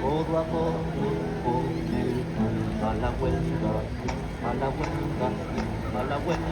Poco a poco comienza a la vuelta, a la vuelta, a la vuelta.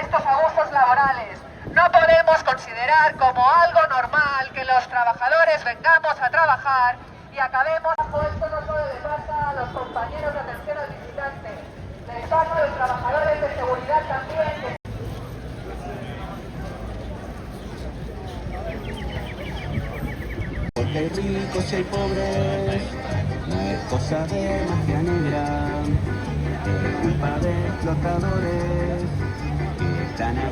Estos abusos laborales. No podemos considerar como algo normal que los trabajadores vengamos a trabajar y acabemos. Esto no solo le pasa a los compañeros de atención al visitante, les pasa a los trabajadores de seguridad también. Porque hay ricos y hay pobres, no es cosa de magia negra, es culpa de explotadores que están aquí.